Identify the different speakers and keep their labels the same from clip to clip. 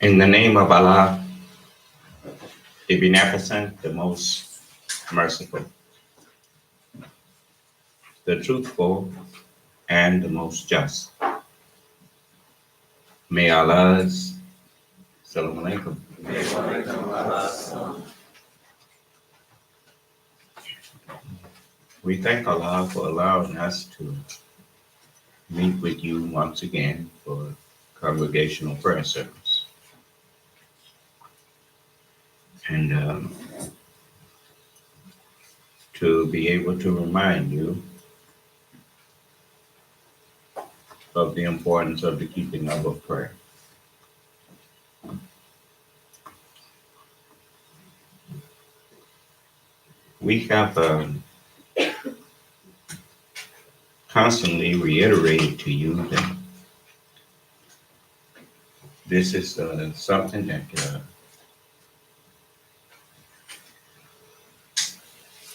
Speaker 1: In the name of Allah, the Beneficent, the Most Merciful, the Truthful, and the Most Just. May Allah's Assalamu alaikum. We thank Allah for allowing us to meet with you once again for congregational prayer service. And to be able to remind you of the importance of the keeping of prayer. We have constantly reiterated to you that this is something that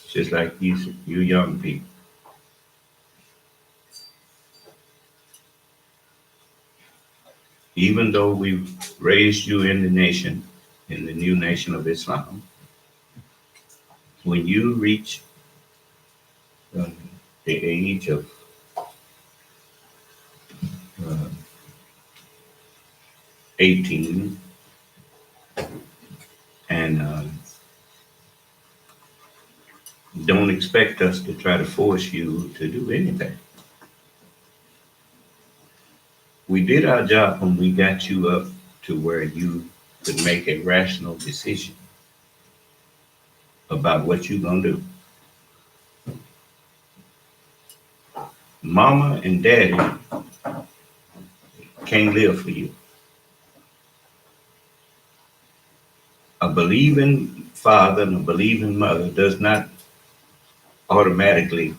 Speaker 1: just like you young people, even though we've raised you in the nation, in the new nation of Islam, when you reach the age of 18 and don't expect us to try to force you to do anything. We did our job when we got you up to where you could make a rational decision about what you're going to do. Mama and daddy can't live for you. A believing father and a believing mother does not automatically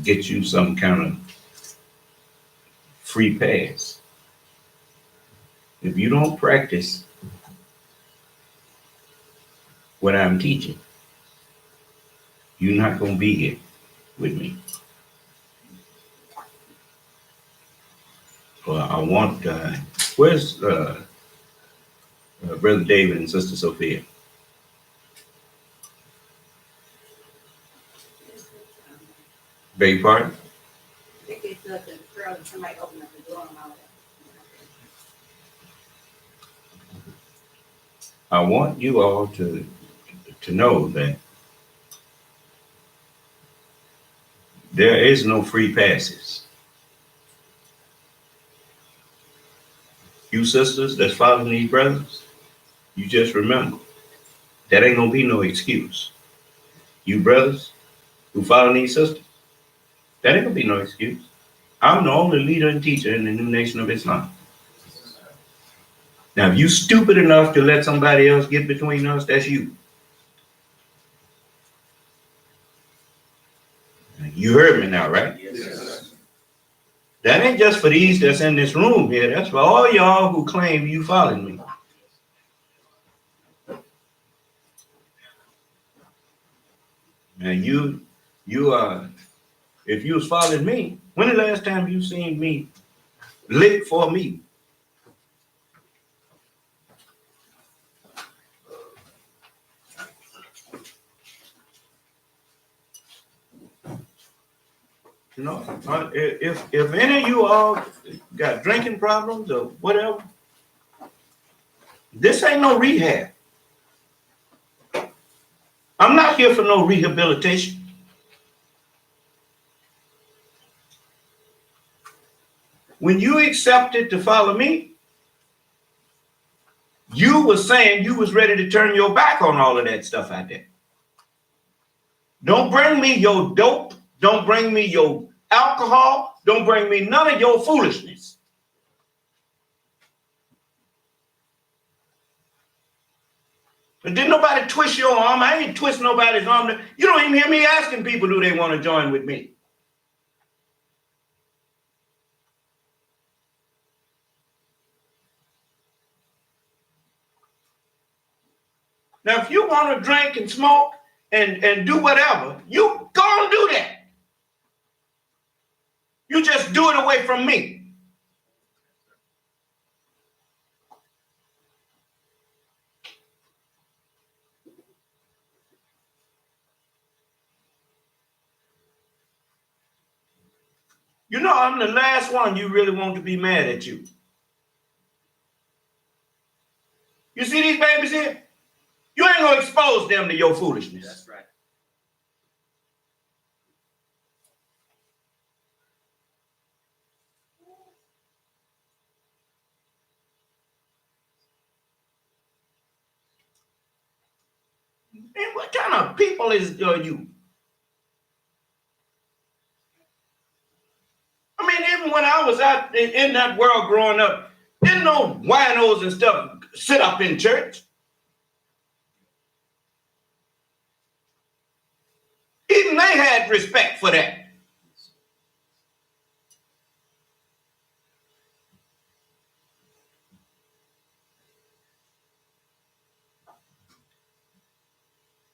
Speaker 1: get you some kind of free pass. If you don't practice what I'm teaching, you're not going to be here with me. Well, I want, where's Brother David and Sister Sophia? Beg your pardon?
Speaker 2: I think it's the girl that somebody opened up the door and all that.
Speaker 1: I want you all to know that there is no free passes. You sisters that's following these brothers, you just remember, that ain't gonna be no excuse. You brothers who follow these sisters, that ain't gonna be no excuse. I'm the only leader and teacher in the new nation of Islam. Now, if you stupid enough to let somebody else get between us, that's you. You heard me now, right?
Speaker 3: Yes.
Speaker 1: That ain't just for these that's in this room here. That's for all y'all who claim you following me. Now if you was following me, when the last time you seen me lick for me? You know, if any of you all got drinking problems or whatever, this ain't no rehab. I'm not here for no rehabilitation. When you accepted to follow me, you were saying you was ready to turn your back on all of that stuff out there. Don't bring me your dope. Don't bring me your alcohol. Don't bring me none of your foolishness. But didn't nobody twist your arm? I ain't twist nobody's arm. You don't even hear me asking people, do they want to join with me? Now, if you want to drink and smoke and do whatever, you go and do that. You just do it away from me. You know, I'm the last one you really want to be mad at you. You see these babies here? You ain't going to expose them to your foolishness.
Speaker 3: That's right.
Speaker 1: And what kind of people are you? I mean, even when I was out in that world growing up, didn't no winos and stuff sit up in church. Even they had respect for that.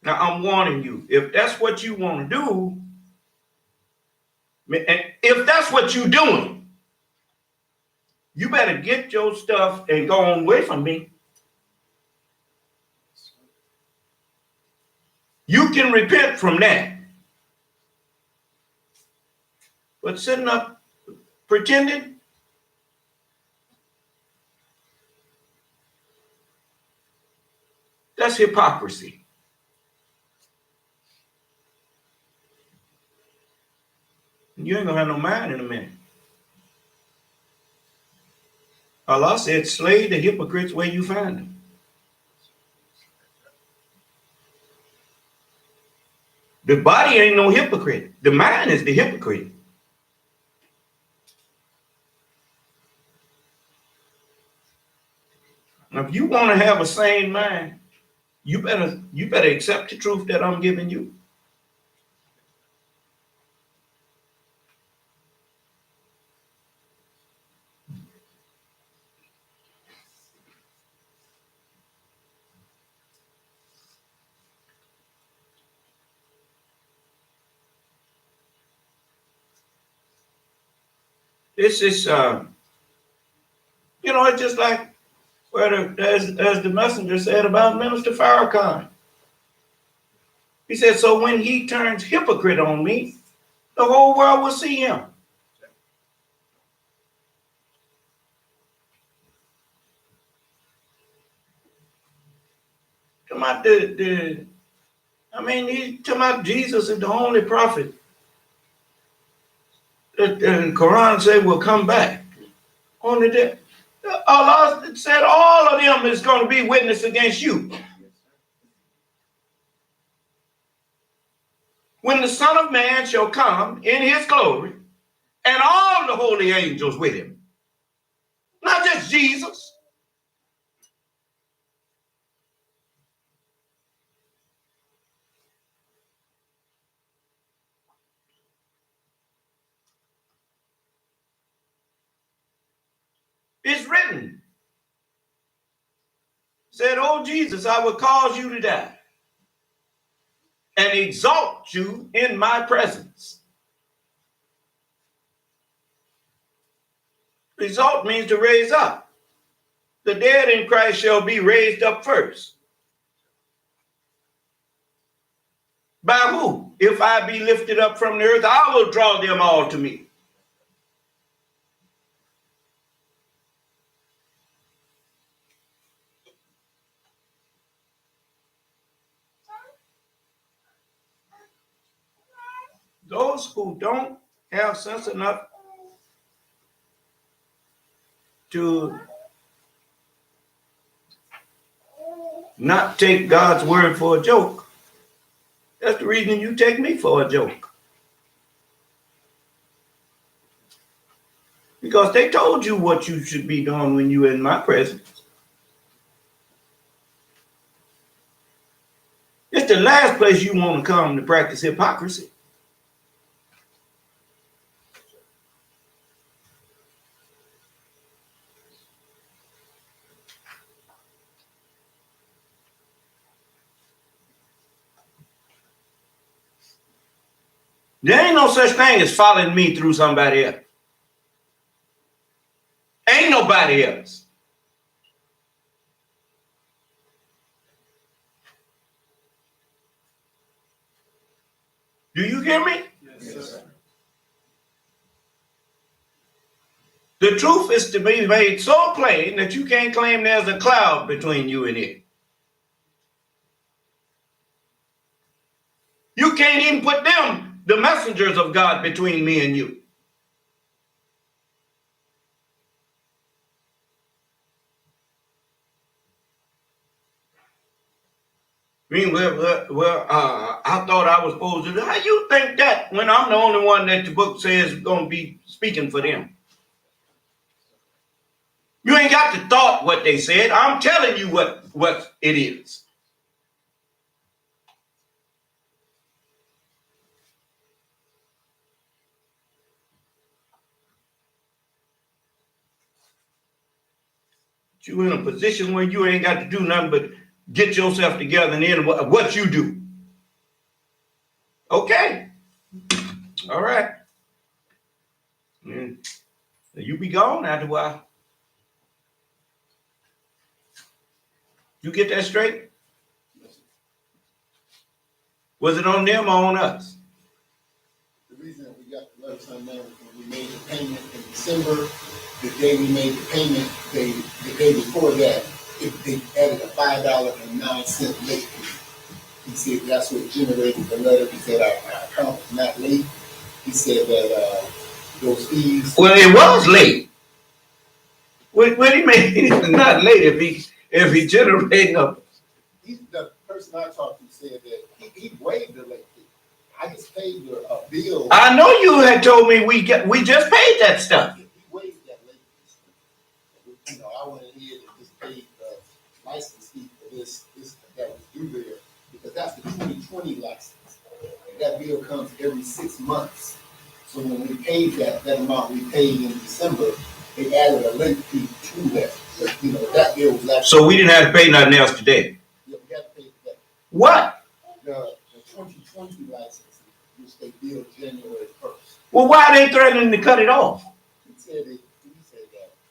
Speaker 1: Now, I'm warning you, if that's what you want to do, if that's what you're doing, you better get your stuff and go on away from me. You can repent from that. But sitting up pretending, that's hypocrisy. You ain't gonna have no mind in a minute. Allah said, slay the hypocrites where you find them. The body ain't no hypocrite. The mind is the hypocrite. Now, if you want to have a sane mind, you better accept the truth that I'm giving you. This is, it's just like as the messenger said about Minister Farrakhan. He said, so when he turns hypocrite on me, the whole world will see him. Come out he's talking about Jesus is the only prophet that the Quran said will come back. Only that Allah said all of them is going to be witness against you. When the Son of Man shall come in his glory, and all the holy angels with him. Not just Jesus. It's written. Said, oh Jesus, I will cause you to die and exalt you in my presence. Exalt means to raise up. The dead in Christ shall be raised up first. By who? If I be lifted up from the earth, I will draw them all to me. Those who don't have sense enough to not take God's word for a joke, that's the reason you take me for a joke. Because they told you what you should be doing when you're in my presence. It's the last place you want to come to practice hypocrisy. There ain't no such thing as following me through somebody else. Ain't nobody else. Do you hear me?
Speaker 3: Yes, sir.
Speaker 1: The truth is to be made so plain that you can't claim there's a cloud between you and it. You can't even put them, the messengers of God, between me and you. I mean, I thought I was supposed to do. How you think that when I'm the only one that the book says is going to be speaking for them? You ain't got to thought what they said. I'm telling you what it is. You in a position where you ain't got to do nothing but get yourself together and then what you do. Okay. All right. You be gone after a while. You get that straight? Was it on them or on us?
Speaker 3: The reason that we got the letter signed now was when we made the payment in December. The day we made the payment, the day before that, they added a $5.09 late fee. He said that's what generated the letter. He said our account was not late. He said that those fees.
Speaker 1: Well, it was late. What do you mean it's not late if he generating a?
Speaker 3: The person I talked to said that he waived the late fee. I just paid the bill.
Speaker 1: I know you had told me we just paid that stuff.
Speaker 3: He waived that late fee. You know, I went ahead and just paid the license fee for this that was due there because that's the 2020 license. And that bill comes every 6 months. So when we paid that amount we paid in December, they added a late fee to that. But, you know, that bill was actually.
Speaker 1: So we didn't have to pay nothing else today.
Speaker 3: Yeah, we had to pay that.
Speaker 1: What?
Speaker 3: The 2020 license, which they billed January 1st.
Speaker 1: Well, why are they threatening to cut it off?
Speaker 3: He said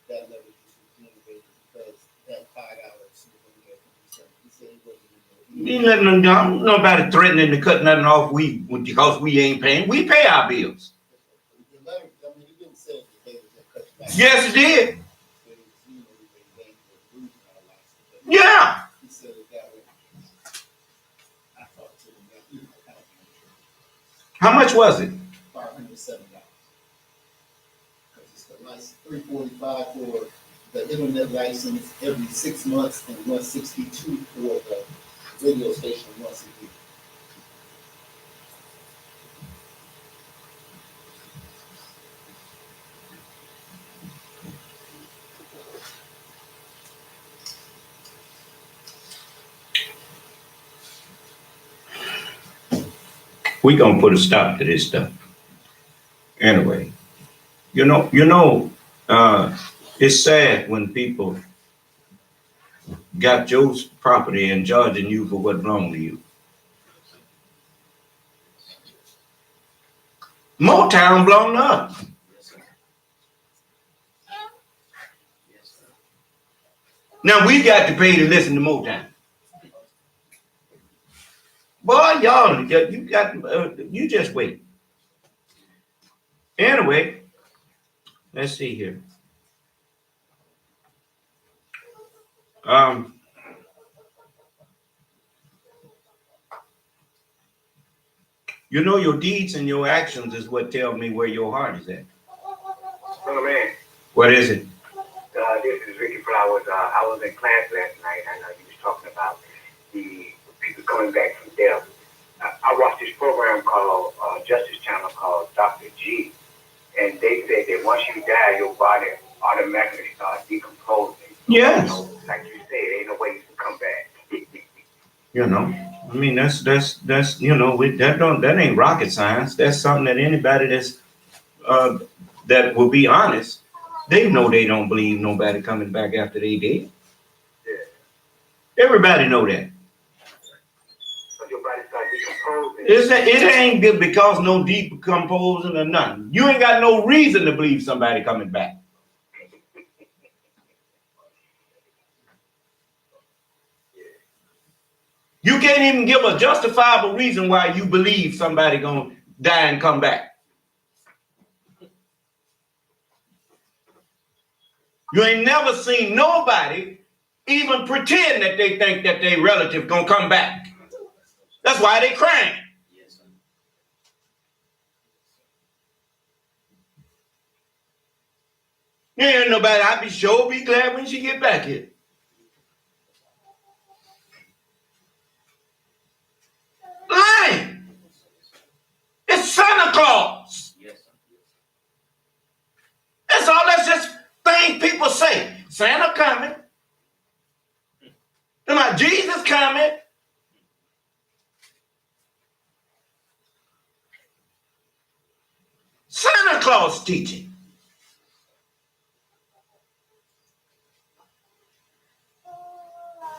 Speaker 3: that letter was generated because that $5 was in there from December. He said it wasn't in there.
Speaker 1: You letting them down. Nobody threatening to cut nothing off. Because we ain't paying. We pay our bills.
Speaker 3: The letter, I mean, it didn't say that they would cut you back.
Speaker 1: Yes, it did. Yeah.
Speaker 3: He said it that way. I talked to him.
Speaker 1: How much was it?
Speaker 3: $507. Because it's the license, $345 for the internet license every 6 months and $162 for the radio station once a year.
Speaker 1: We gonna put a stop to this stuff. Anyway, it's sad when people got your property and charging you for what belongs to you. Motown belong to us. Now we got to pay to listen to Motown. Boy, y'all, you just wait. Anyway, let's see here. Your deeds and your actions is what tell me where your heart is at.
Speaker 4: Brother man.
Speaker 1: What is it?
Speaker 4: This is Ricky Flowers. I was in class last night. I know you was talking about the people coming back from death. I watched this program called Justice Channel called Dr. G, and they said that once you die, your body automatically starts decomposing.
Speaker 1: Yes.
Speaker 4: Like you said, ain't no way you can come back.
Speaker 1: I mean that's that ain't rocket science. That's something that anybody that's that will be honest, they know they don't believe nobody coming back after they dead.
Speaker 4: Yeah.
Speaker 1: Everybody know that.
Speaker 4: So your body starts decomposing.
Speaker 1: It ain't good because no decomposing or nothing. You ain't got no reason to believe somebody coming back. You can't even give a justifiable reason why you believe somebody gonna die and come back. You ain't never seen nobody even pretend that they think that their relative gonna come back. That's why they crying. There ain't nobody. I'd be sure be glad when she get back here. Lying. It's Santa Claus. That's all. That's just things people say. Santa coming. My Jesus coming. Santa Claus teaching.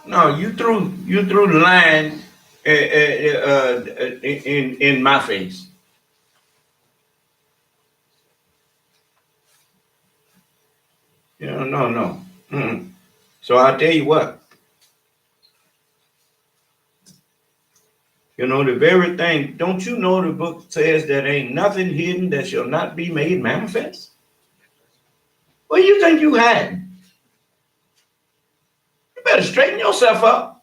Speaker 1: No, you threw the line in my face. No. Mm-mm. So I tell you what. The very thing. Don't you know the book says that ain't nothing hidden that shall not be made manifest? What do you think you hiding? You better straighten yourself up.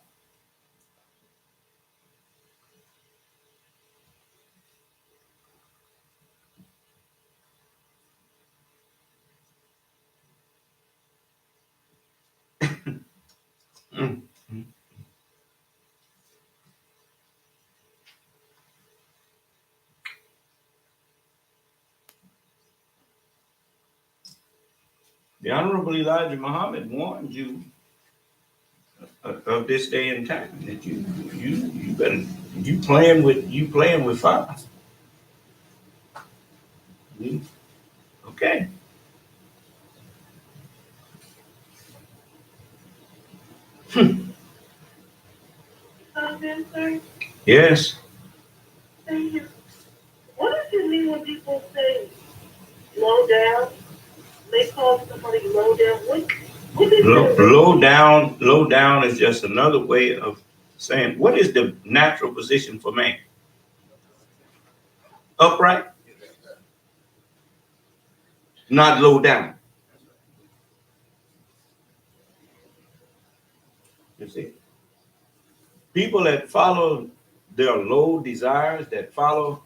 Speaker 1: Mm. The Honorable Elijah Muhammad warned you of this day and time that you better you playing with fire. Okay. Yes.
Speaker 5: What does it mean when people say low down? They call somebody low down. What is
Speaker 1: Low down is just another way of saying what is the natural position for man? Upright, not low down. You see, people that follow their low desires, that follow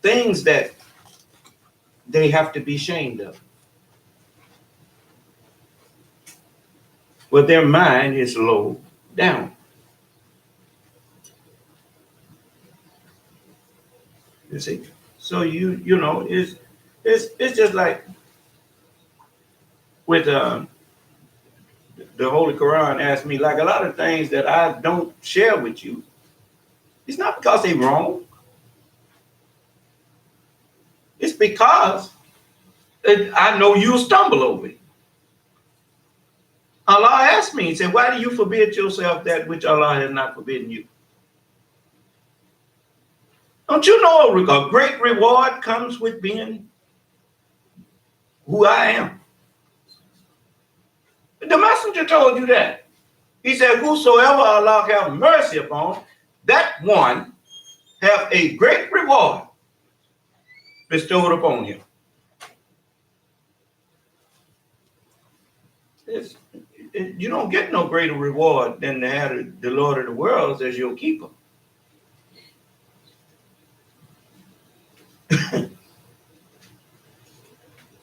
Speaker 1: things that they have to be ashamed of. But their mind is low down. You see, so it's just like with the Holy Quran asked me, like a lot of things that I don't share with you. It's not because they're wrong. It's because I know you'll stumble over it. Allah asked me, he said, why do you forbid yourself that which Allah has not forbidden you? Don't you know a great reward comes with being who I am? The messenger told you that. He said, whosoever Allah have mercy upon, that one have a great reward bestowed upon him. You don't get no greater reward than to have the Lord of the worlds as your keeper.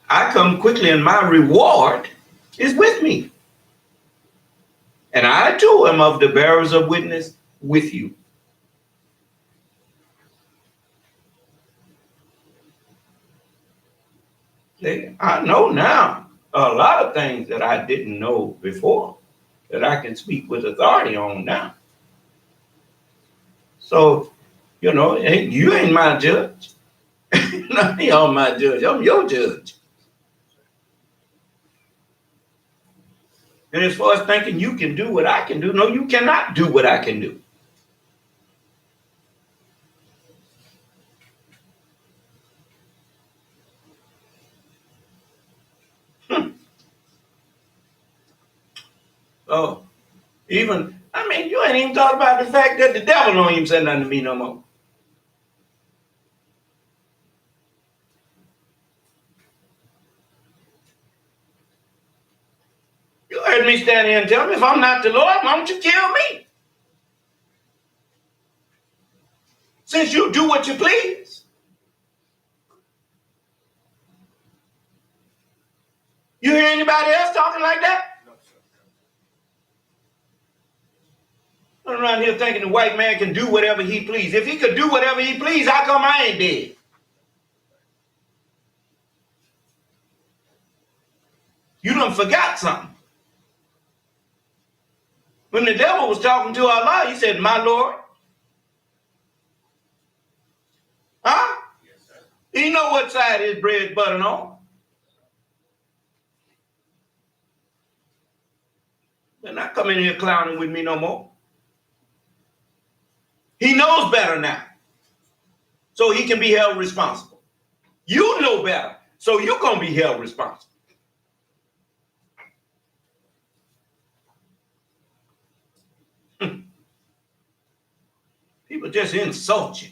Speaker 1: I come quickly and my reward is with me. And I too am of the bearers of witness with you. I know now a lot of things that I didn't know before that I can speak with authority on now. So, hey, you ain't my judge. Not me on my judge. I'm your judge. And as far as thinking you can do what I can do, no, you cannot do what I can do. Oh, you ain't even thought about the fact that the devil don't even say nothing to me no more. me stand here and tell me, if I'm not the Lord, why don't you kill me? Since you do what you please. You hear anybody else talking like that? I'm around here thinking the white man can do whatever he please. If he could do whatever he please, how come I ain't dead? You done forgot something. When the devil was talking to Allah, he said, my Lord. Huh? He know what side his bread buttered on. They're not coming in here clowning with me no more. He knows better now. So he can be held responsible. You know better. So you're going to be held responsible. People just insult you.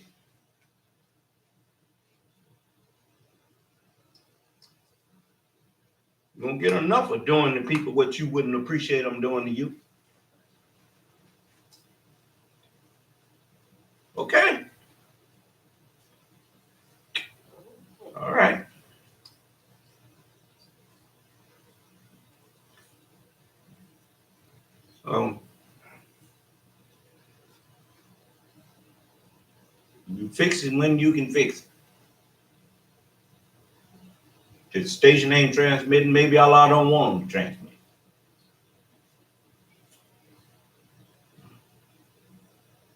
Speaker 1: You're going to get enough of doing to people what you wouldn't appreciate them doing to you. Okay. All right. You fix it when you can fix it. If the station ain't transmitting, maybe Allah don't want them to transmit.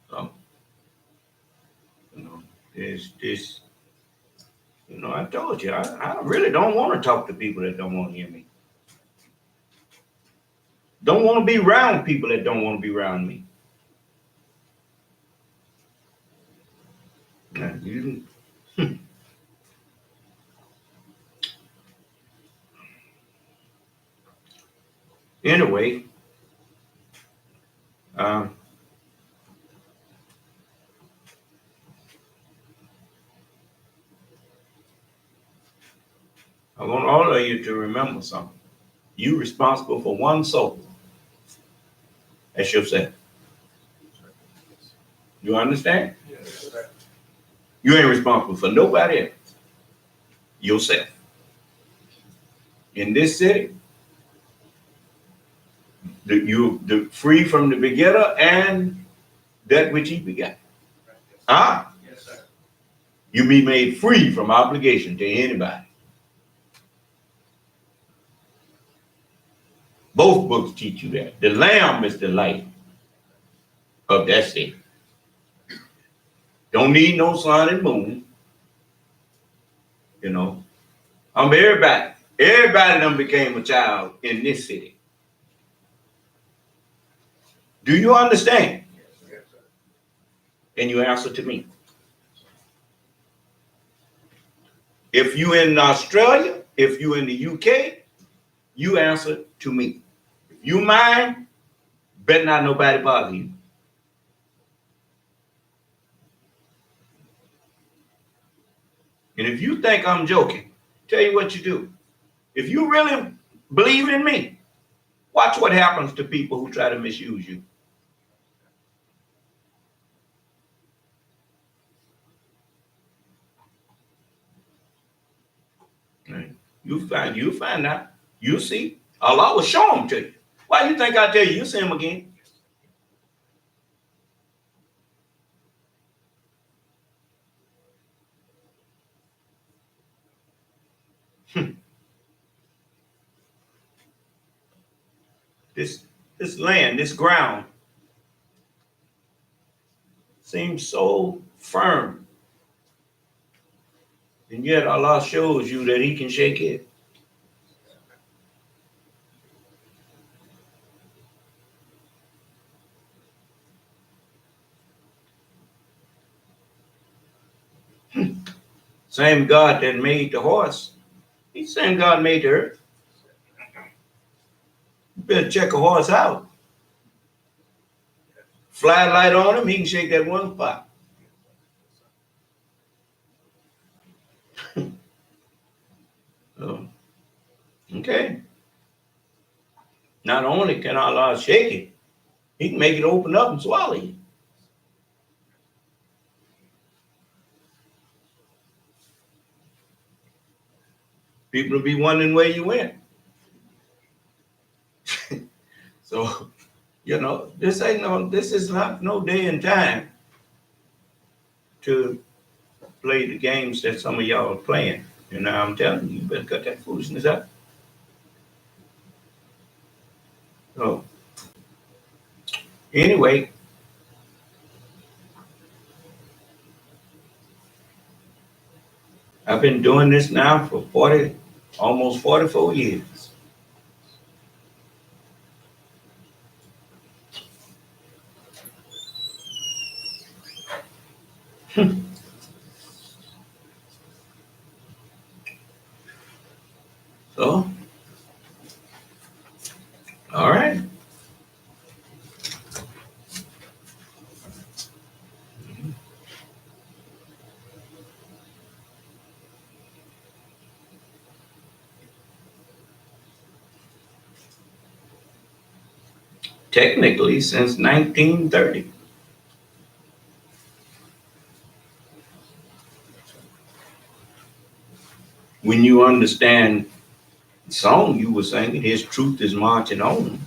Speaker 1: So, there's this, I told you, I really don't want to talk to people that don't want to hear me. Don't want to be around people that don't want to be around me. Now, anyway, I want all of you to remember something. You're responsible for one soul. That's yourself. You understand?
Speaker 3: Yes.
Speaker 1: You ain't responsible for nobody else. Yourself. In this city, you're free from the begetter and that which he begat. Huh?
Speaker 3: Yes, sir.
Speaker 1: You be made free from obligation to anybody. Both books teach you that. The Lamb is the light of that city. Don't need no sun and moon. Everybody. Everybody done became a child in this city. Do you understand?
Speaker 3: Yes, sir.
Speaker 1: And you answer to me. If you in Australia, if you in the UK, you answer to me. If you mine, better not nobody bother you. And if you think I'm joking, tell you what you do. If you really believe in me, watch what happens to people who try to misuse you. Right. You find out. You see. Allah will show them to you. Why you think I tell you? You see him again. This land, this ground seems so firm. And yet Allah shows you that he can shake it. Same God that made the horse, he's the same God made the earth. You better check a horse out. Fly light on him, he can shake that one spot. Oh, okay. Not only can Allah shake it, He can make it open up and swallow you. People will be wondering where you went. So, this is not no day and time to play the games that some of y'all are playing. I'm telling you, you better cut that foolishness out. So, anyway, I've been doing this now for almost 44 years. So, all right. Technically, since 1930. When you understand the song you were singing, His truth is marching on.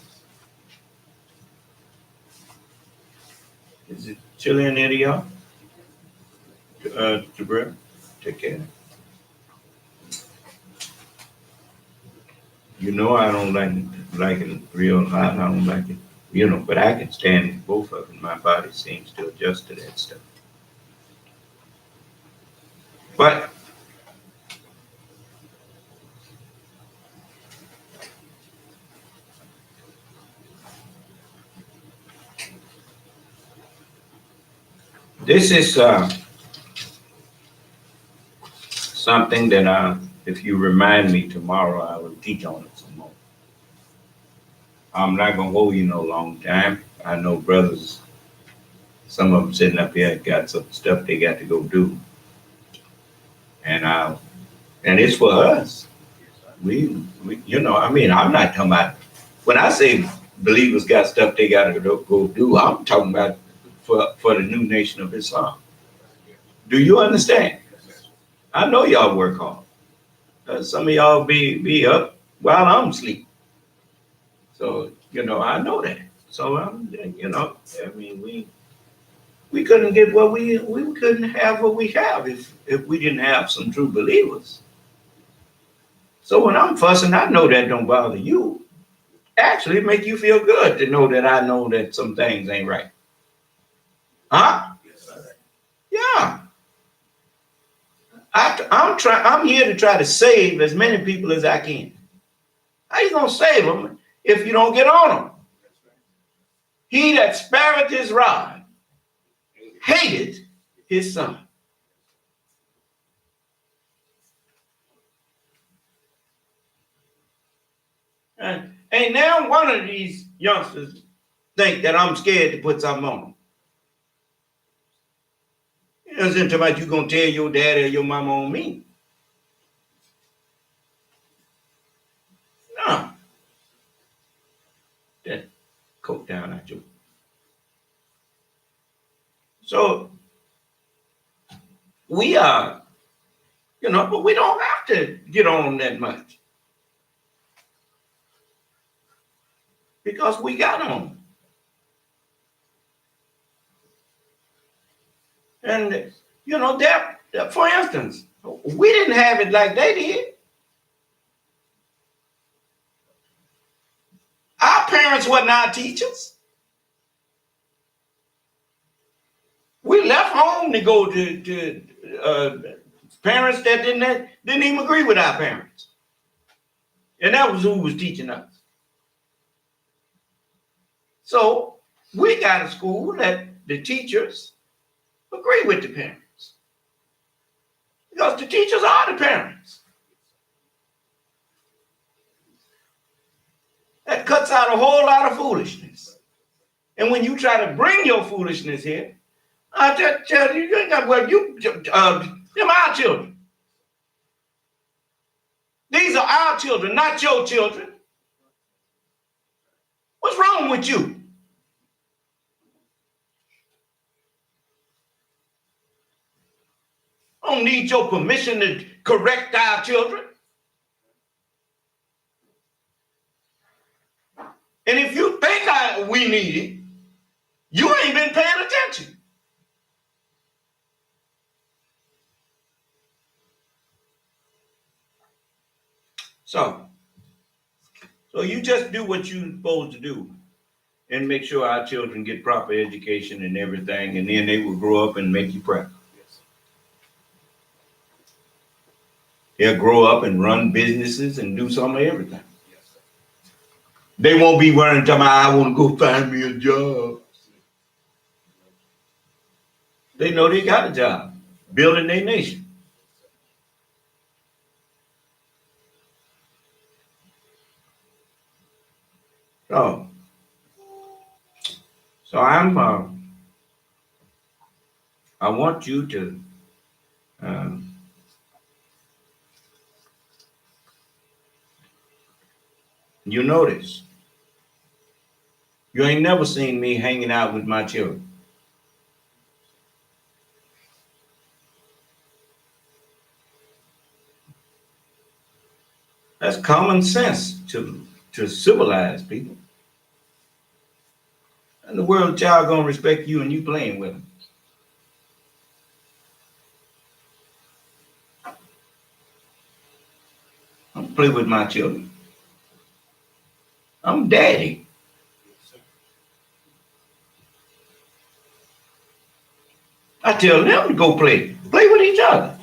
Speaker 1: Is it chilly in there, y'all? Jabril, take care. I don't like it real hot. I don't like it, but I can stand both of them. My body seems to adjust to that stuff. But this is something that if you remind me tomorrow, I will teach on it some more. I'm not gonna hold you no long time. I know brothers, some of them sitting up here got some stuff they got to go do, and it's for us. I'm not talking about when I say believers got stuff they got to go do. I'm talking about for the new nation of Islam. Do you understand? I know y'all work hard. Some of y'all be up while I'm asleep. So, I know that. So, we couldn't get what we couldn't have what we have if we didn't have some true believers. So when I'm fussing, I know that don't bother you. Actually, it make you feel good to know that I know that some things ain't right. Huh? Yeah. I'm here to try to save as many people as I can. How you gonna save them if you don't get on them? He that spareth his rod hated his son. And now one of these youngsters think that I'm scared to put something on them. It doesn't tell me you're gonna tell your daddy or your mama on me. No. That coat down at you. So we are, but we don't have to get on that much. Because we got on. And, for instance, we didn't have it like they did. Our parents wasn't our teachers. We left home to go to parents that didn't even agree with our parents. And that was who was teaching us. So we got a school that the teachers agree with the parents. Because the teachers are the parents. That cuts out a whole lot of foolishness. And when you try to bring your foolishness here, I just tell you, you ain't got them our children. These are our children, not your children. with you? I don't need your permission to correct our children. And if you think we need it, you ain't been paying attention. So you just do what you're supposed to do and make sure our children get proper education and everything, and then they will grow up and make you proud. They'll grow up and run businesses and do some of everything. They won't be running to I want to go find me a job. They know they got a job, building their nation. So I want you to you notice you ain't never seen me hanging out with my children. That's common sense to civilize people. And the world child gonna respect you and you playing with them. I don't play with my children. I'm daddy. I tell them to go play with each other.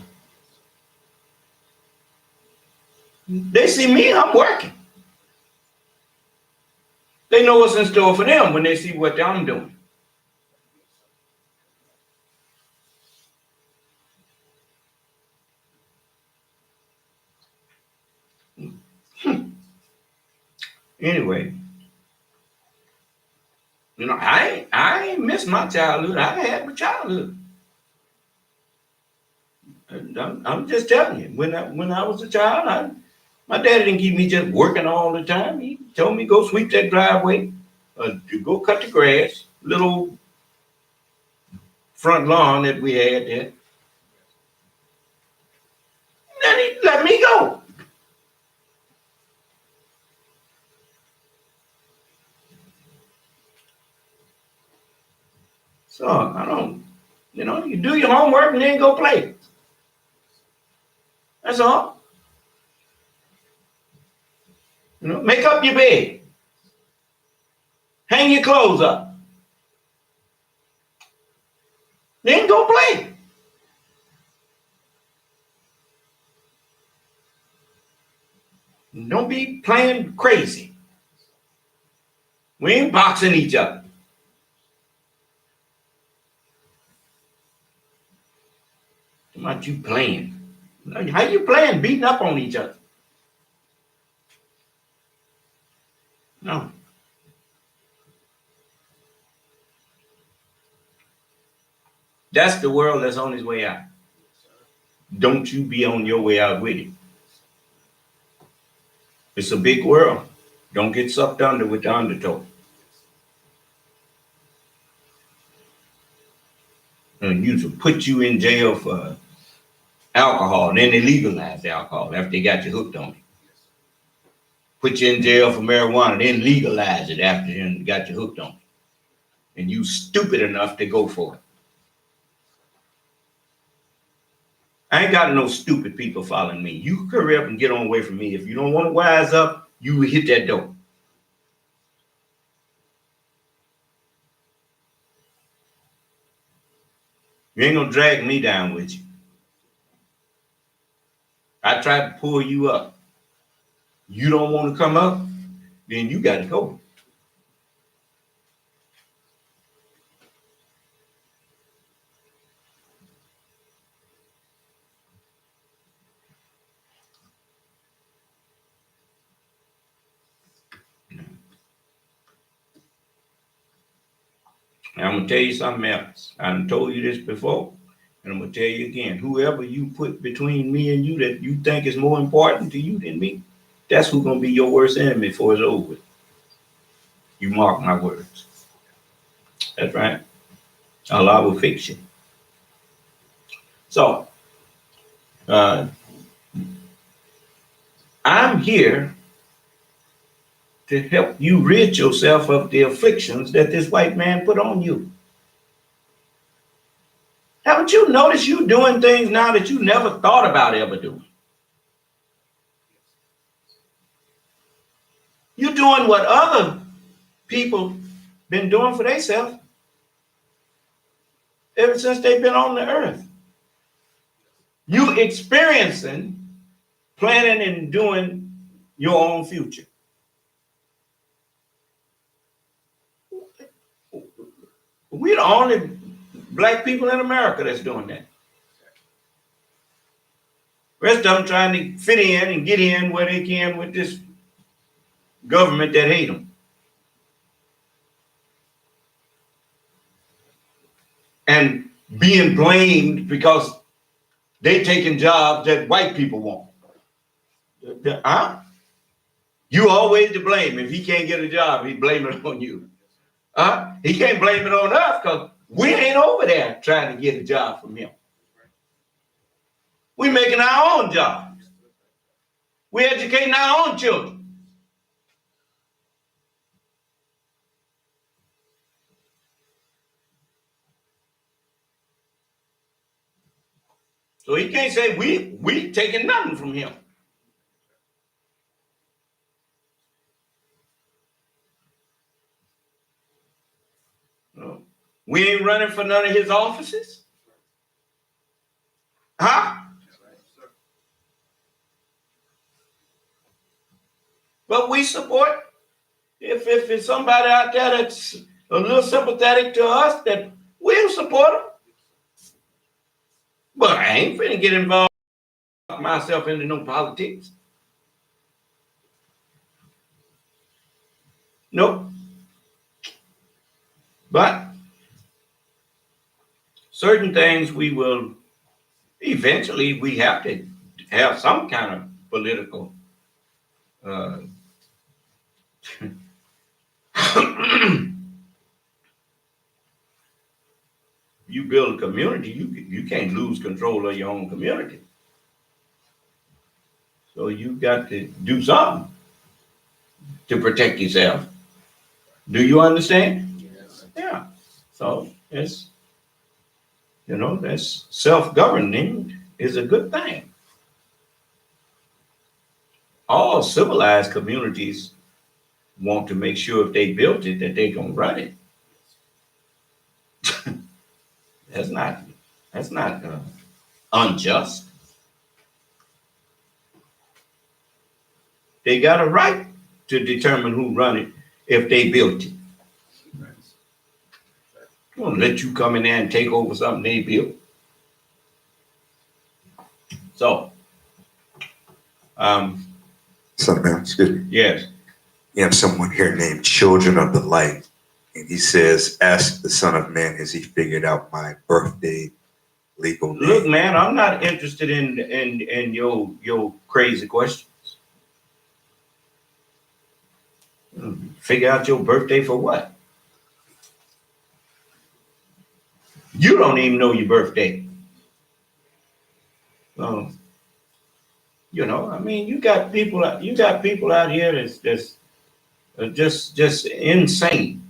Speaker 1: They see me, I'm working. They know what's in store for them when they see what I'm doing. Anyway, I ain't missed my childhood. I had my childhood. I'm just telling you, when I was a child, my daddy didn't keep me just working all the time. He told me go sweep that driveway, to go cut the grass, little front lawn that we had there. Then he let me go. So I don't, you do your homework and then go play. That's all. Make up your bed. Hang your clothes up. Then go play. Don't be playing crazy. We ain't boxing each other. How about you playing? How you playing beating up on each other? No. That's the world that's on its way out. Don't you be on your way out with it. It's a big world. Don't get sucked under with the undertow. And you to put you in jail for alcohol, then they legalized alcohol after they got you hooked on it. Put you in jail for marijuana, then legalize it after they got you hooked on it. And you stupid enough to go for it. I ain't got no stupid people following me. You can hurry up and get on away from me. If you don't want to wise up, you will hit that door. You ain't gonna drag me down with you. I tried to pull you up. You don't want to come up, then you got to go. And I'm gonna tell you something else. I done told you this before, and I'm gonna tell you again. Whoever you put between me and you that you think is more important to you than me, that's who's gonna be your worst enemy before it's over with. You mark my words. That's right. Allah will fix you. So, I'm here to help you rid yourself of the afflictions that this white man put on you. Haven't you noticed you doing things now that you never thought about ever doing? You're doing what other people been doing for themselves ever since they've been on the earth. You experiencing, planning, and doing your own future. We're the only black people in America that's doing that. Rest of them trying to fit in and get in where they can with this government that hate them. And being blamed because they taking jobs that white people want. Huh? You always to blame. If he can't get a job, he blame it on you. Huh? He can't blame it on us because we ain't over there trying to get a job from him. We making our own jobs. We educating our own children. So he can't say we taking nothing from him. No. We ain't running for none of his offices. Huh? But we support, if it's somebody out there that's a little sympathetic to us, that we'll support them. But I ain't finna get involved myself into no politics. Nope. But certain things we will, eventually we have to have some kind of political you build a community, you can't lose control of your own community. So you got to do something to protect yourself. Do you understand?
Speaker 3: Yes.
Speaker 1: Yeah. So it's, that's self-governing is a good thing. All civilized communities want to make sure if they built it that they gonna run it. That's not unjust. They got a right to determine who run it if they built it. They won't let you come in there and take over something they built. So,
Speaker 6: Son of Man, excuse me.
Speaker 1: yes.
Speaker 6: You have someone here named Children of the Light, and he says, "Ask the Son of Man, has he figured out my birthday legal name?"
Speaker 1: Look, man, I'm not interested in your crazy questions. Figure out your birthday for what? You don't even know your birthday. I mean, you got people out here that's just insane.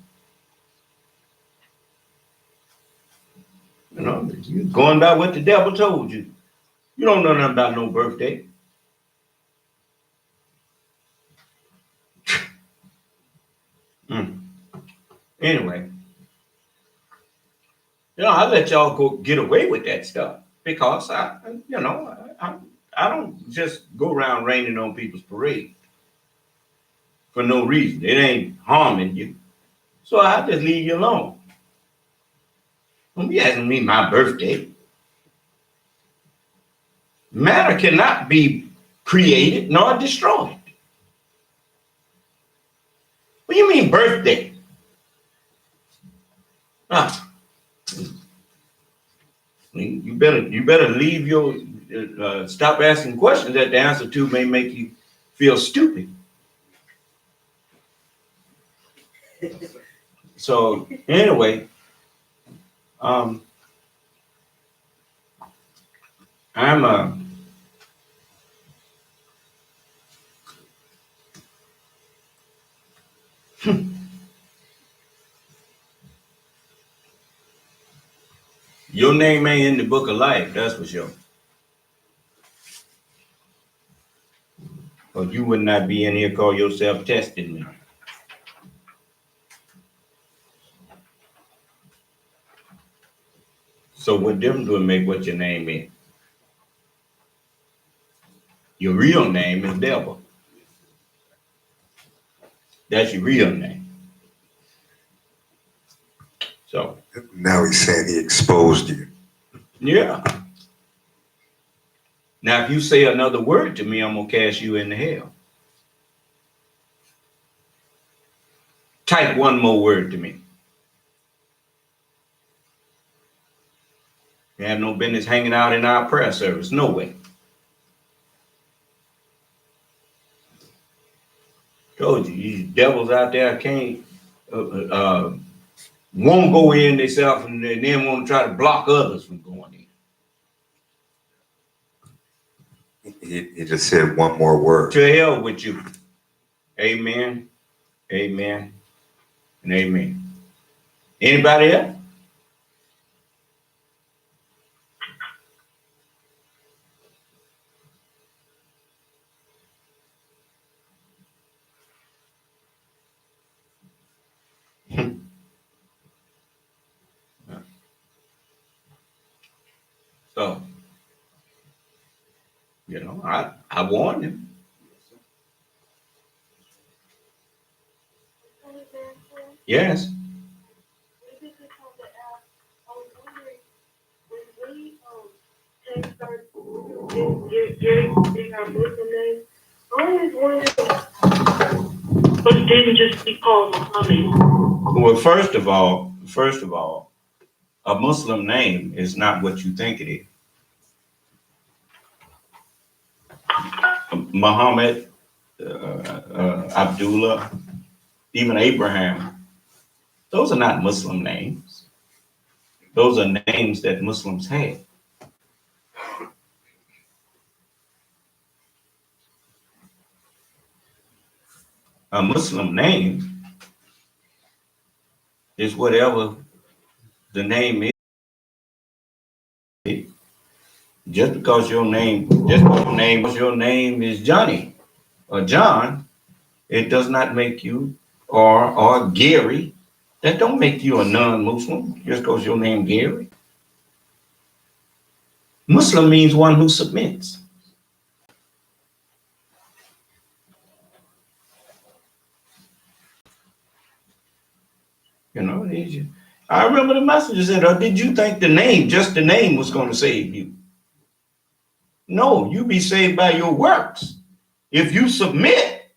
Speaker 1: You going by what the devil told you. You don't know nothing about no birthday. Anyway, I let y'all go get away with that stuff because I don't just go around raining on people's parade for no reason. It ain't harming you. So I just leave you alone. Don't be asking me my birthday. Matter cannot be created nor destroyed. What do you mean birthday? You better leave your stop asking questions that the answer to may make you feel stupid. So anyway, I'm your name ain't in the book of life, that's for sure. Or you would not be in here call yourself testing me. So what difference do it make what your name is? Your real name is devil. That's your real name. So
Speaker 6: Now he's saying he exposed you.
Speaker 1: yeah. Now if you say another word to me, I'm gonna cast you into hell. Type one more word to me. You have no business hanging out in our prayer service. No way. Told you, these devils out there can't, won't go in themselves and then want to try to block others from going in.
Speaker 6: He just said one more word.
Speaker 1: To hell with you. Amen, amen, and amen. Anybody else? So, I warned him. Yes.
Speaker 5: Maybe this on the app. I was wondering when we changed our getting our Muslim name. I always wondered, but didn't just be called Muhammad.
Speaker 1: Well, first of all, a Muslim name is not what you think it is. Muhammad, Abdullah, even Abraham, those are not Muslim names. Those are names that Muslims had. A Muslim name is whatever the name is. Just because your name is Johnny or John, it does not make you or Gary. That don't make you a non-Muslim just because your name Gary. Muslim means one who submits. I remember the messenger said, "Oh, did you think just the name was going to save you? No, you be saved by your works. If you submit,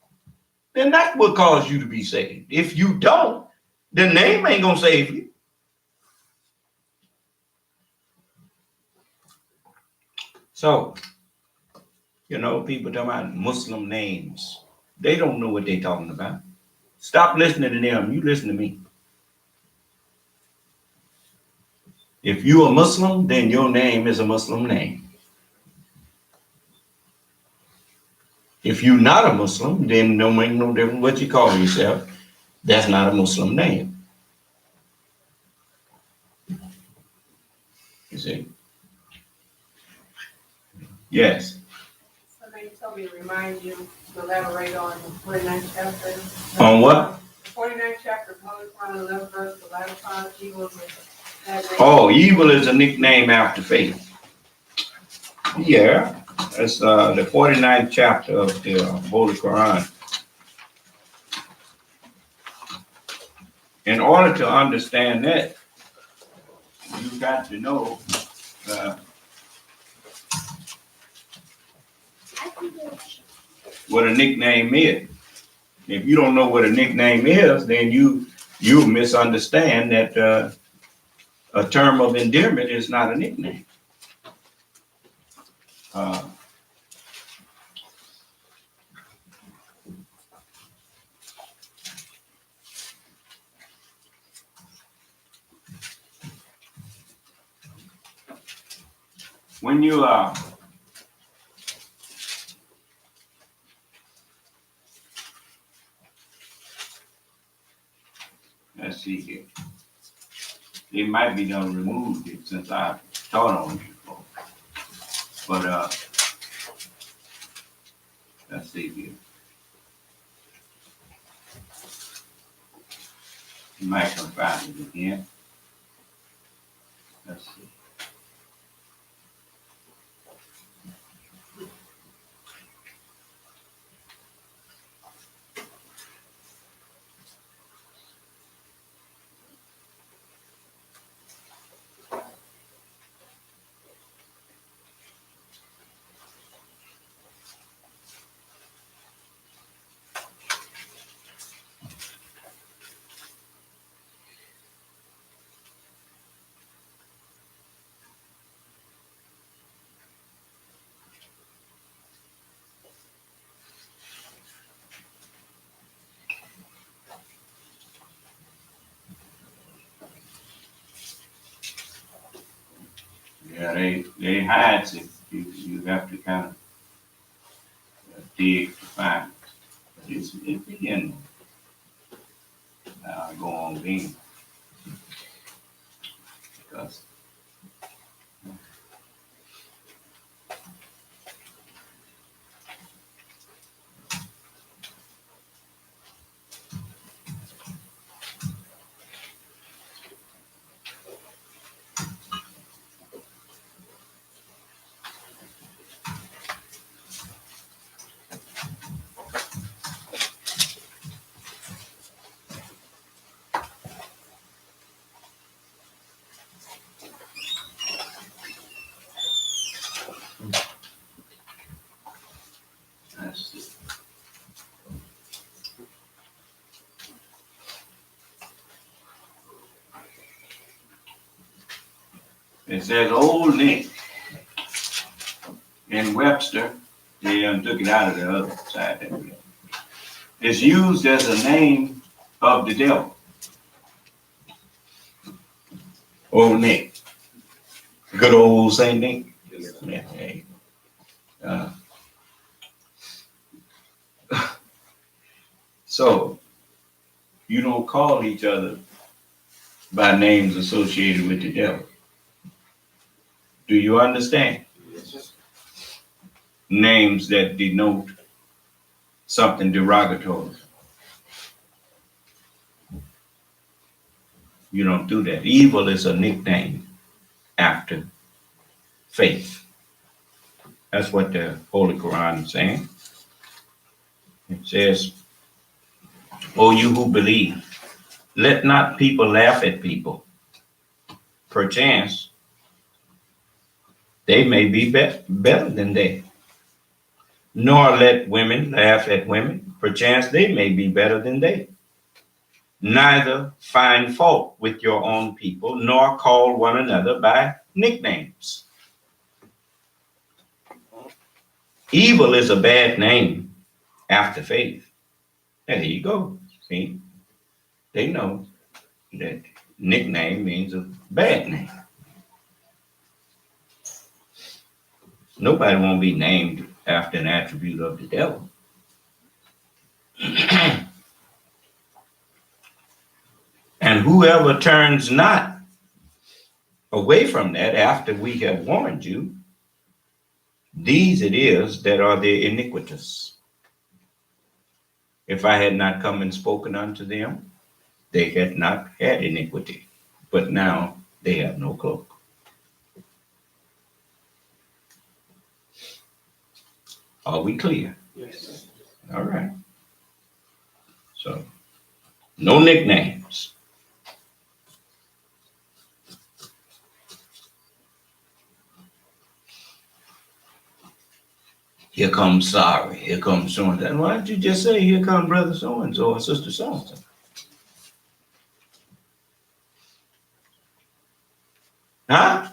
Speaker 1: then that's what caused you to be saved. If you don't, the name ain't going to save you." So, people talking about Muslim names. They don't know what they're talking about. Stop listening to them. You listen to me. If you're a Muslim, then your name is a Muslim name. If you're not a Muslim, then don't make no difference what you call yourself. That's not a Muslim name. You see? Yes.
Speaker 2: Somebody told me to remind you to elaborate on the 49th chapter.
Speaker 1: On what?
Speaker 2: The 49th chapter, Holy Quran, 11th verse, the latter part, evil is that name.
Speaker 1: Oh, evil is a nickname after faith. Yeah. That's the 49th chapter of the Holy Quran. In order to understand that, you got to know what a nickname is. If you don't know what a nickname is, then you misunderstand that a term of endearment is not a nickname. when you let's see here. It might be done removed it since I taught on it before. But let's see here. You might come find it again. Let's see. Yeah, they hide it. You have to kind of dig to find it. But it's beginning. Now I go on being because let's see. It says Old Nick in Webster. They took it out of the other side. It's used as a name of the devil. Old Nick. Good old Saint Nick. Yeah, hey. So you don't call each other by names associated with the devil. Do you understand? Names that denote something derogatory. You don't do that. Evil is a nickname after faith. That's what the Holy Quran is saying. It says, "O you who believe, let not people laugh at people. Perchance, they may be better than they. Nor let women laugh at women. Perchance, they may be better than they. Neither find fault with your own people, nor call one another by nicknames." Evil is a bad name after faith. There you go. See, they know that nickname means a bad name. Nobody won't be named after an attribute of the devil. And whoever turns not away from that after we have warned you, these it is that are the iniquitous. If I had not come and spoken unto them, they had not had iniquity, but now they have no cloak. Are we clear?
Speaker 3: Yes.
Speaker 1: All right. So, no nicknames. Here comes sorry. Here comes so and so. Why don't you just say, here come brother so and so or sister so and so? Huh?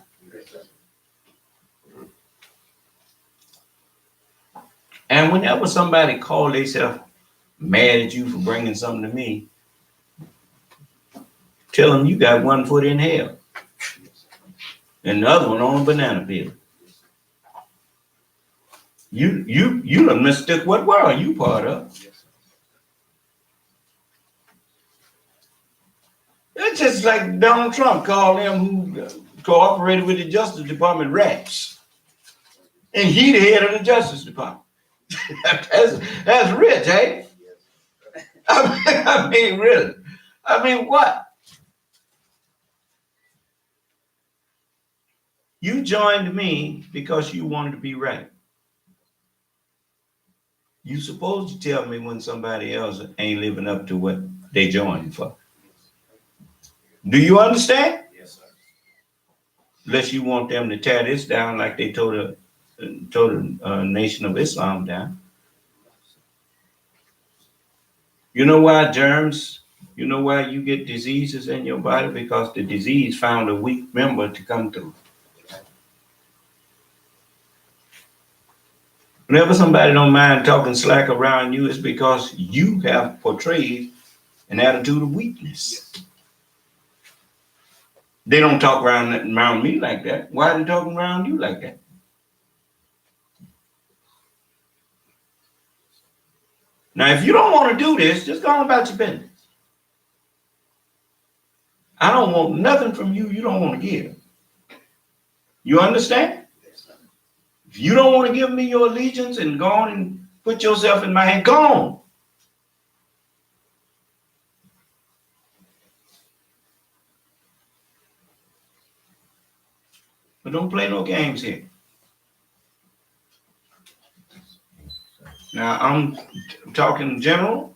Speaker 1: And whenever somebody call themselves mad at you for bringing something to me, tell them you got one foot in hell and the other one on a banana peel. You done mistook what world you part of. It's just like Donald Trump called them who cooperated with the Justice Department rats. And he the head of the Justice Department. that's rich, eh? I mean, really. I mean, what? You joined me because you wanted to be right. You supposed to tell me when somebody else ain't living up to what they joined for. Do you understand?
Speaker 3: Yes, sir.
Speaker 1: Unless you want them to tear this down like they told the Nation of Islam down. You know why germs? You know why you get diseases in your body? Because the disease found a weak member to come through. Whenever somebody don't mind talking slack around you, it's because you have portrayed an attitude of weakness. They don't talk around me like that. Why are they talking around you like that? Now, if you don't want to do this, just go on about your business. I don't want nothing from you you don't want to give. You understand? If you don't want to give me your allegiance and go on and put yourself in my hand, go on. But don't play no games here. Now, I'm talking general.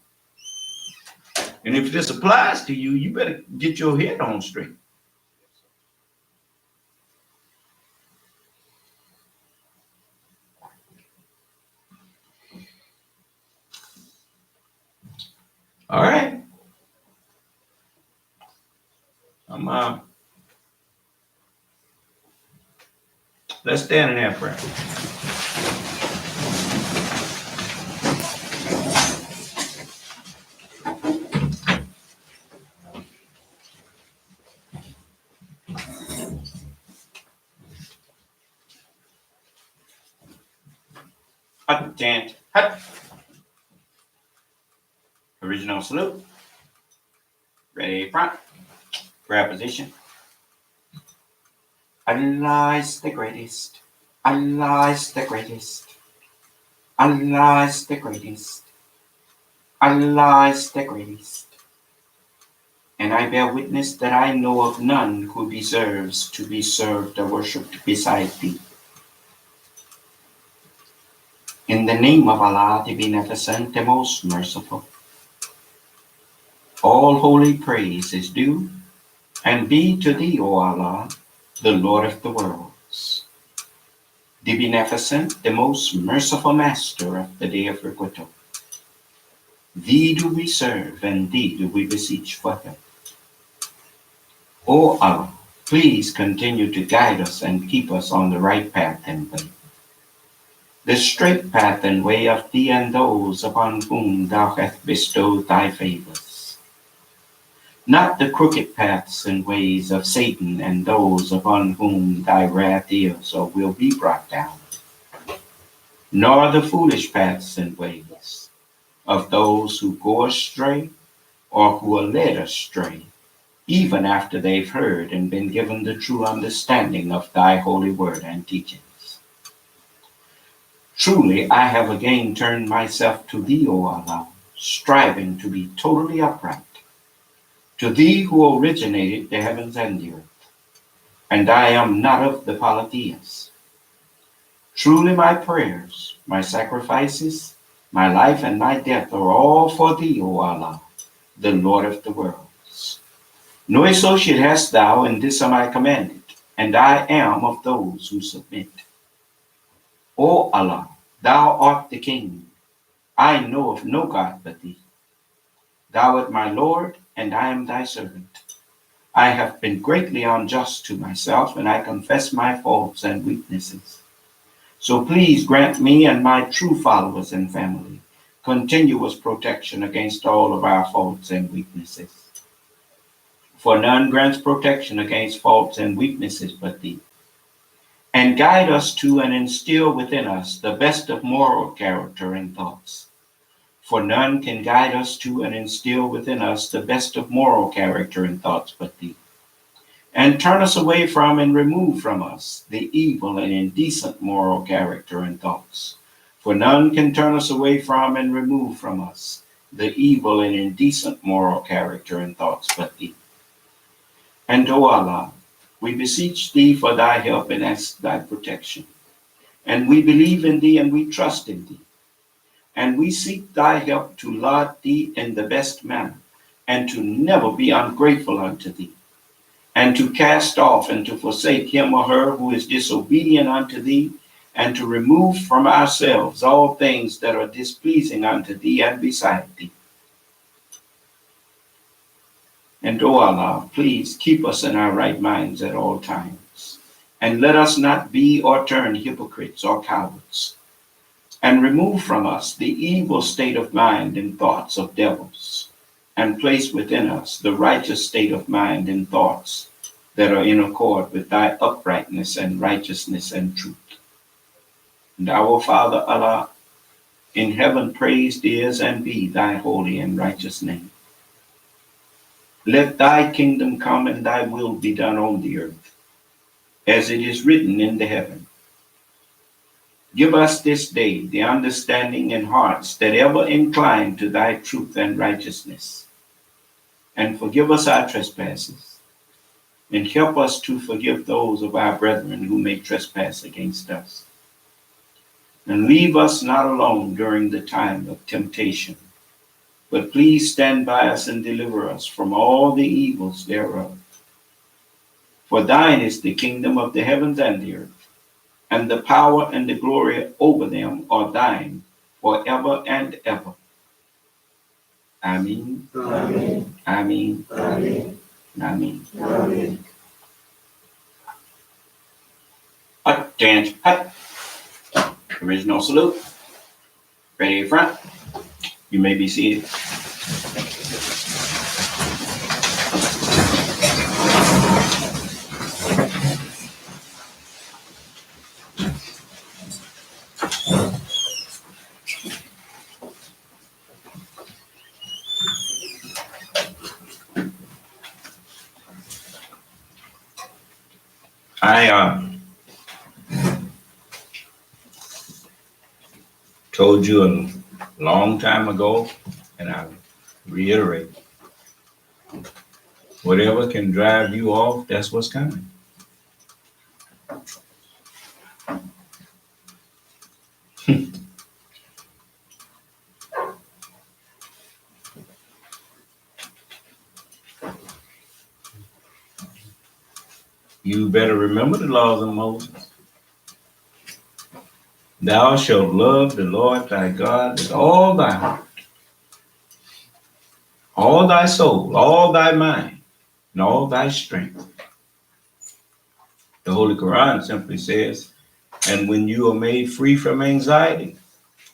Speaker 1: And if this applies to you, you better get your head on straight. All right. Let's stand in that prayer. Hut, chant, hut. Original salute. Ready, front. Prayer position. Allah is the greatest. Allah is the greatest. Allah is the greatest. Allah is the greatest. And I bear witness that I know of none who deserves to be served or worshipped beside thee. In the name of Allah, the Beneficent, the Most Merciful, all holy praise is due and be to thee, O Allah, the Lord of the worlds, the Beneficent, the Most Merciful Master of the Day of Requital. Thee do we serve and thee do we beseech for help. O Allah, please continue to guide us and keep us on the right path and way, the straight path and way of thee and those upon whom thou hast bestowed thy favors, not the crooked paths and ways of Satan and those upon whom thy wrath is or will be brought down, nor the foolish paths and ways of those who go astray or who are led astray, even after they've heard and been given the true understanding of thy holy word and teachings. Truly, I have again turned myself to thee, O Allah, striving to be totally upright, to thee who originated the heavens and the earth, and I am not of the polytheists. Truly, my prayers, my sacrifices, my life and my death are all for thee, O Allah, the Lord of the worlds. No associate hast thou, and this am I commanded, and I am of those who submit. O Allah, thou art the King. I know of no God but thee. Thou art my Lord, and I am thy servant. I have been greatly unjust to myself, and I confess my faults and weaknesses. So please grant me and my true followers and family continuous protection against all of our faults and weaknesses. For none grants protection against faults and weaknesses but thee. and guide us to and instill within us the best of moral character and thoughts. For none can guide us to and instill within us the best of moral character and thoughts but thee. And turn us away from and remove from us the evil and indecent moral character and thoughts. For none can turn us away from and remove from us the evil and indecent moral character and thoughts but thee. And O Allah, we beseech thee for thy help and ask thy protection. And we believe in thee and we trust in thee. And we seek thy help to laud thee in the best manner, and to never be ungrateful unto thee, and to cast off and to forsake him or her who is disobedient unto thee, and to remove from ourselves all things that are displeasing unto thee and beside thee. And O Allah, please keep us in our right minds at all times, and let us not be or turn hypocrites or cowards, and remove from us the evil state of mind and thoughts of devils, and place within us the righteous state of mind and thoughts that are in accord with thy uprightness and righteousness and truth. And our Father Allah, in heaven praised is and be thy holy and righteous name. Let thy kingdom come and thy will be done on the earth, as it is written in the heaven. Give us this day the understanding and hearts that ever incline to thy truth and righteousness. And forgive us our trespasses, and help us to forgive those of our brethren who may trespass against us. And leave us not alone during the time of temptation, but please stand by us and deliver us from all the evils thereof. For thine is the kingdom of the heavens and the earth, and the power and the glory over them are thine forever and ever. Amen. Amen. Amen. Amen. Amen. Amen. Attention. Hut. Original salute. Ready front. You may be seated. I told you a long time ago, and I reiterate, whatever can drive you off, that's what's coming. You better remember the laws of Moses. Thou shalt love the Lord thy God with all thy heart, all thy soul, all thy mind, and all thy strength. The Holy Quran simply says, and when you are made free from anxiety,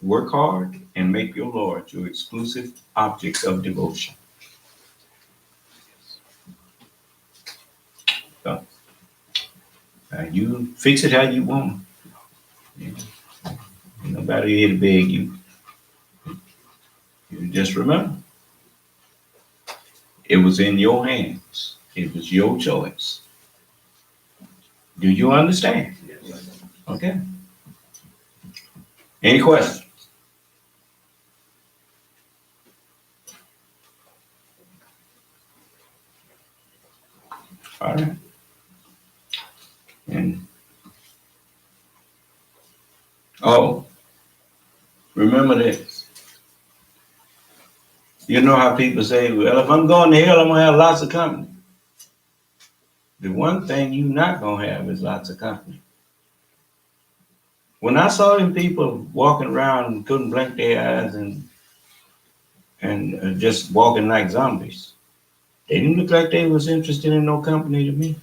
Speaker 1: work hard and make your Lord your exclusive object of devotion. So, you fix it how you want. Yeah. Nobody here to beg you. You just remember, it was in your hands. It was your choice. Do you understand? Yes. Okay. Any questions? All right. And remember this. You know how people say, well, if I'm going to hell, I'm going to have lots of company. The one thing you're not going to have is lots of company. When I saw them people walking around and couldn't blink their eyes and just walking like zombies, they didn't look like they was interested in no company to me.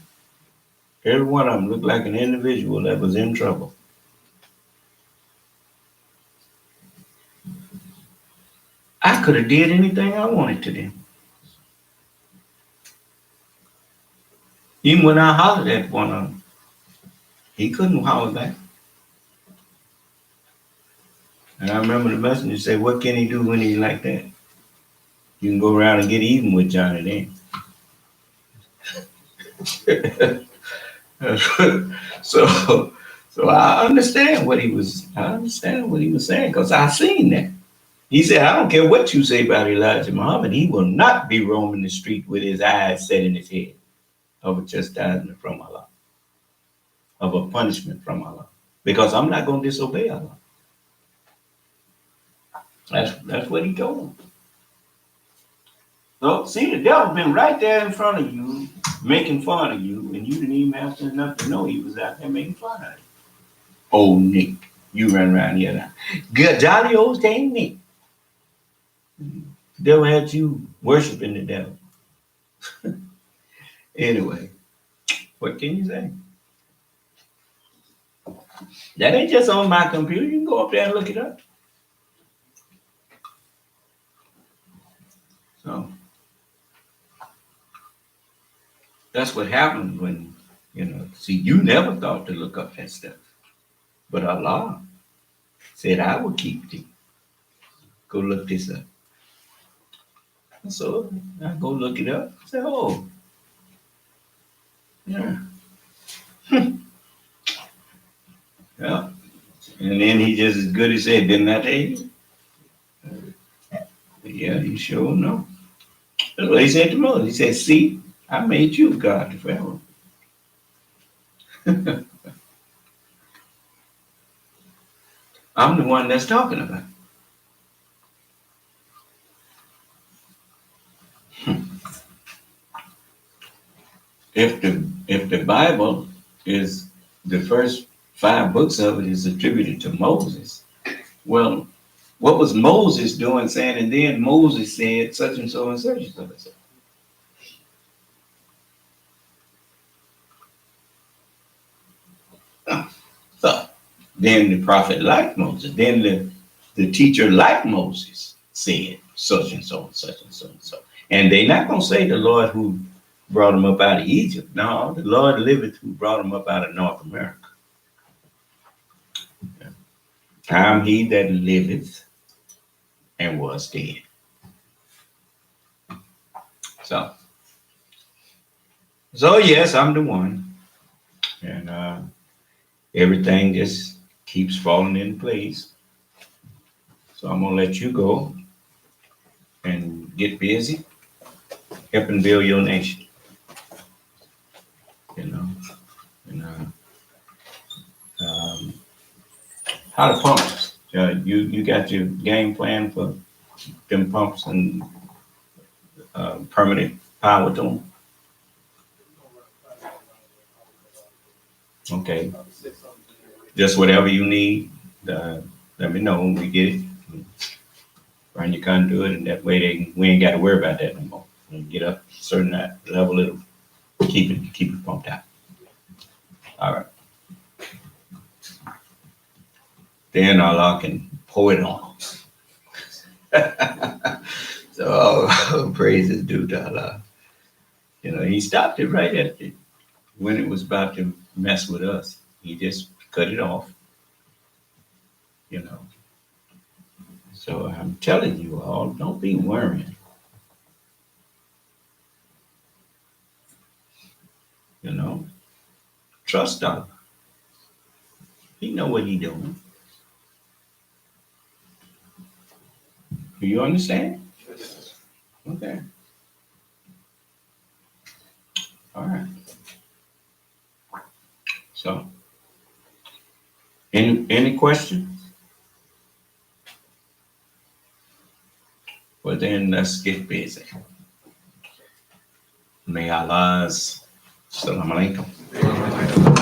Speaker 1: Every one of them looked like an individual that was in trouble. I could have did anything I wanted to them. Even when I hollered at one of them, He couldn't holler back. And I remember the messenger said, what can he do when he's like that? You can go around and get even with Johnny then. so so I understand what he was saying because I seen that. He said, I don't care what you say about Elijah Muhammad, he will not be roaming the street with his eyes set in his head of a chastisement from Allah, of a punishment from Allah. Because I'm not going to disobey Allah. That's what he told him. So see, the devil been right there in front of you, making fun of you, and you didn't even have enough to know he was out there making fun of you. Old Nick, you run around here now. Good, jolly old dang Nick. The devil had you worshiping the devil. Anyway, what can you say? That ain't just on my computer. You can go up there and look it up. So that's what happened when, see, you never thought to look up that stuff. But Allah said, I will keep thee. Go look this up. And so I go look it up. I said, oh, yeah. Yeah. And then he just as good as said, didn't I tell you? Yeah, you sure know. That's what he said to Moses. He said, see, I made you God to Pharaoh. I'm the one that's talking about it. If the Bible is the first 5 books of it is attributed to Moses, well, what was Moses doing saying, and then Moses said such and so and such and so. So then the prophet like Moses, then the teacher like Moses said such and so and such and so and so. And they not gonna say the Lord who brought them up out of Egypt. No, the Lord liveth who brought them up out of North America. I'm he that liveth and was dead. So yes, I'm the one. And everything just keeps falling in place. So I'm gonna let you go and get busy helping build your nation. And how the pumps? You got your game plan for them pumps and permanent power to them? Okay. Just whatever you need, let me know when we get it. Run your conduit, and that way we ain't got to worry about that no more. When you get up a certain level, it'll keep it pumped out. All right. Then Allah can pour it on. So all praise is due to Allah. He stopped it right at when it was about to mess with us. He just cut it off. So I'm telling you all, don't be worrying. Trust Allah. He know what he doing. Do you understand? Okay. All right. So, any questions? Well, then let's get busy. May Allah's Assalamu alaikum.